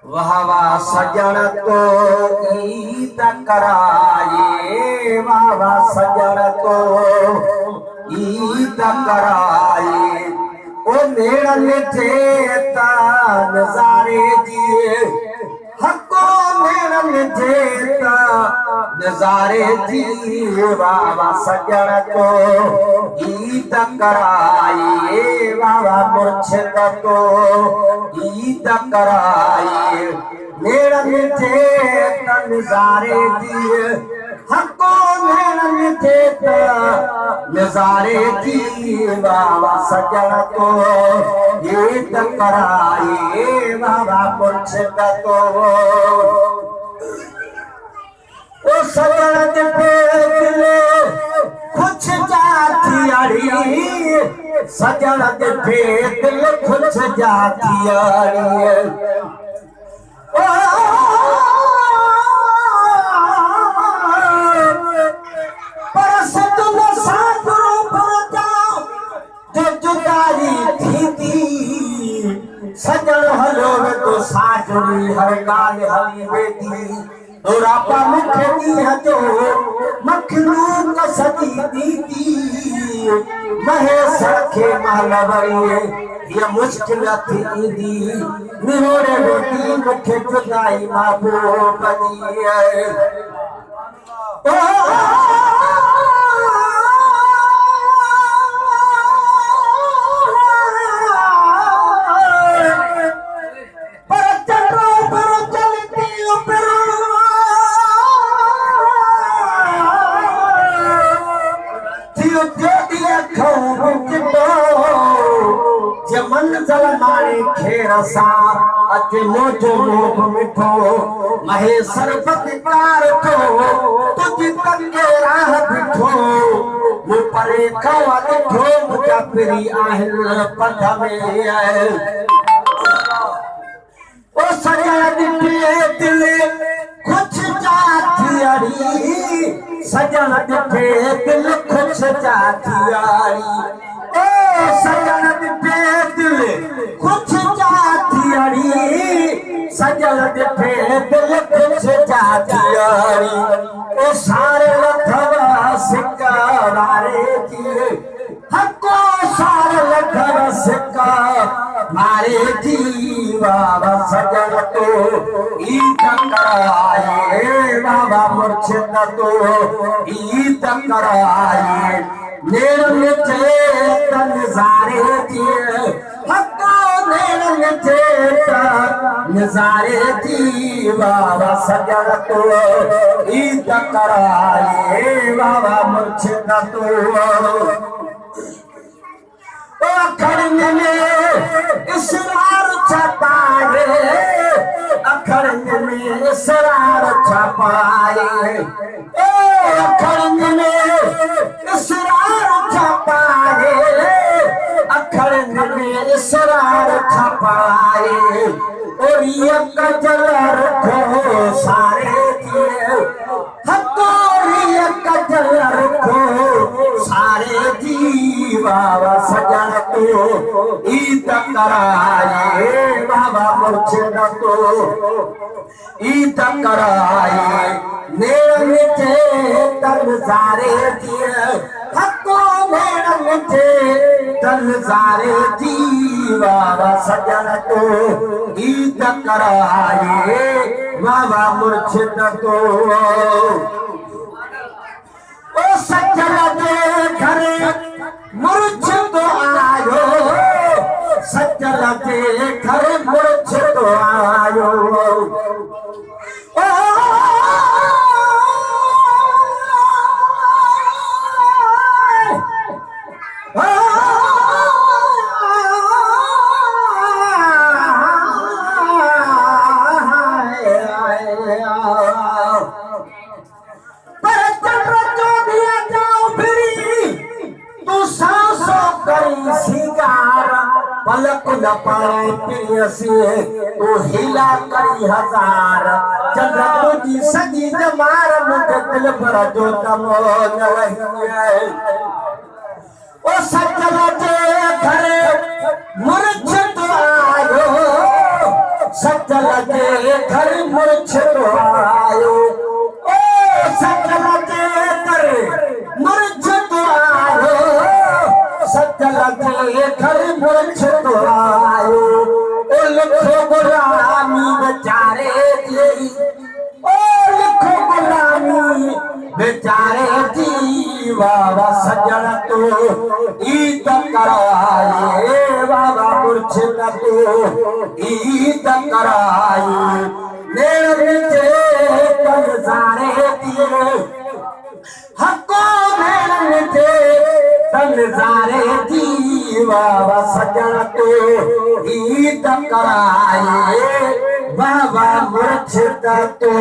वाह वाह सजन को ईद कराए, वाह वाह सजन को ईद कराए। ओ मेरा मिठे नजारे दिए हको, मेरा मिठे नजारे दिए। वाह वाह सजन को ईद कराए, वाह वाह मुर्शिद को ईद कराए। मेरा मिठे नजारे दिए हको, मेरा मिठे नजारे दिए। वाह वाह सजन को ईद कराए, वाह वाह मुर्शिद को। ओ सजन पे दिले खुश जाती अड़ी, सजन पे दिल खुश जाती अड़ी। परस तुम सागरो पर जाओ जो जुदाई थी थी, सजन हलो तो साजरी हर गाल हली बेटी। दोरापा मुखे दी जो मखलूक सदी दीदी, महेश रखे मालवरिए ये मुश्किल थी दी। निरोड़े बेटी मुखे जुदाई महबूब दी। मंज़िल मारे खेर सां अचे मोजो मोह मिठो, महेसर बदकार थो तुझी तंगे राह बिठो। मूं परे खवा ॾिठो मुंहिंजा पिरी आहिनि पथ में। ओ सजन ॾिठे दिल खुश जाती अड़ी, सजन ॾिठे दिल खुश जाती अड़ी। ओ सजन ॾिठे दिल खुश जाती अड़ी, सजन ॾिठे दिल खुश जाती अड़ी। ओ सारे लथव सिका वारे जी हको, सारे लथव सिका मारे जी। वाह सजन को ईद कराए, वाह मुर्शिद को ईद कराए। मेरे मिठे नजारे दिए हको, मेरे मिठे नजारे दी। वाह सजन को ईद कराए, वाह मुर्शिद को। अखरन में इसरार छपाए, अखरन में इसरार छपाए। अखरन में इसरार छपाए, अखरन में इसरार छपाए। और ये कजल रखो सारे दिए हको, ये कजल रखो सारे जी। वाह सजन को ईद कराए, वाह मुर्शिद को ईद कराए। मेरे मिठे नजारे दिए हको, मेरे मिठे नजारे दी। वाह सजन को ईद कराए, वाह मुर्शिद को। ओ सजन के घर मुर्शिद आयो, सजन के घर मुर्शिद आयो। पलक न पाए पियसी तू हिला करी हजार, चंद्र तुझी सजी जमार मुझे दिल पर जो कमो न रही है। ओ सजन जे मुर्शिद आयो सजल जे घर मुर्शिद आयो ओ सजल जे घर मुर्शिद आयो सजल जे घर मुर्शिद आयो ओ लिखो गुलामी बेचारे दी ओ लिखो गुलामी बेचारे दी बाबा सजन तो ईद कराए बाबा मुर्शिद तो ईद कराए मेरे तन सारे दिए हको मेरे तन सारे दी बाबा सजन तो ईद कराए बाबा मुर्शिद तो